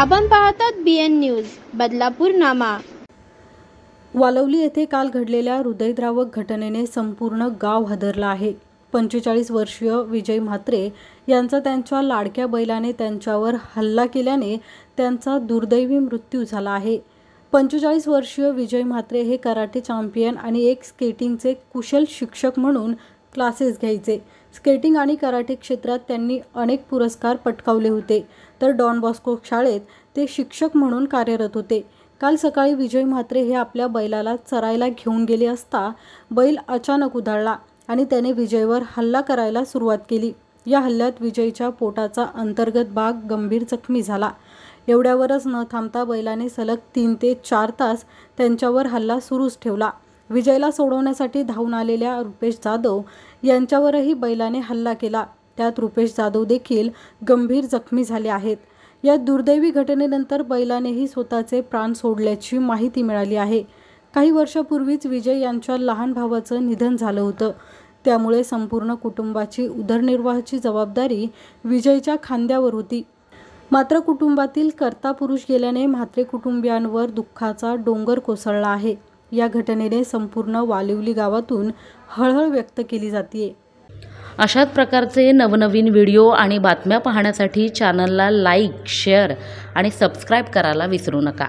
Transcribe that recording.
आपण पाहतात BN news Badlapur नामा। वालवली येथे काल घडलेल्या हृदयद्रावक घटनेने संपूर्ण गाव हादरला आहे। 45 वर्षीय विजय म्हात्रे यांचा त्यांच्या लाडक्या बैलाने त्यांच्यावर हल्ला केल्याने त्यांचा दुर्दैवी मृत्यू झाला आहे। 45 वर्षीय विजय म्हात्रे हे कराटे चॅम्पियन आणि एक स्केटिंगचे कुशल शिक्षक म्हणून क्लासेस घ्यायचे। स्केटिंग आणि कराटे क्षेत्रात त्यांनी अनेक पुरस्कार पटकावले होते, तर डॉन बॉस्को शाळेत ते शिक्षक म्हणून कार्यरत होते। काल सकाळी विजय म्हात्रे हे आपल्या बैलाला चरायला घेऊन गेले असता बैल अचानक उधळला आणि त्याने विजयवर हल्ला करायला सुरुवात केली। या हल्ल्यात विजयच्या पोटाचा अंतर्गत भाग गंभीर जखमी झाला। एवढ्यावरच न थांबता बैलाने सलग 3 ते 4 तास त्यांच्यावर हल्ला सुरूच ठेवला। विजयला सोडवण्यासाठी धावून आलेल्या रुपेश जाधव यांच्यावरही बैलाने हल्ला केला। त्यात रुपेश जाधव देखील गंभीर जखमी झाले आहेत। या दुर्दैवी घटनेनंतर बैलानेही स्वतःचे प्राण सोडल्याची माहिती मिळाली आहे। काही वर्षापूर्वीच विजय यांच्या लहान भावाचं निधन झालं होतं, त्यामुळे संपूर्ण कुटुंबाची उदरनिर्वाहाची जबाबदारी विजयच्या खांद्यावर होती। मात्र कुटुंबातील कर्ता पुरुष गेल्याने म्हात्रे कुटुंबियांवर दुःखाचा डोंगर कोसळला आहे। या घटनेने संपूर्ण वालिवली गावातून हळहळ व्यक्त केली जाते। अशाच प्रकारचे नवनवीन व्हिडिओ आणि बातम्या पाहण्यासाठी चॅनलला लाईक, शेअर आणि सबस्क्राईब करायला विसरू नका।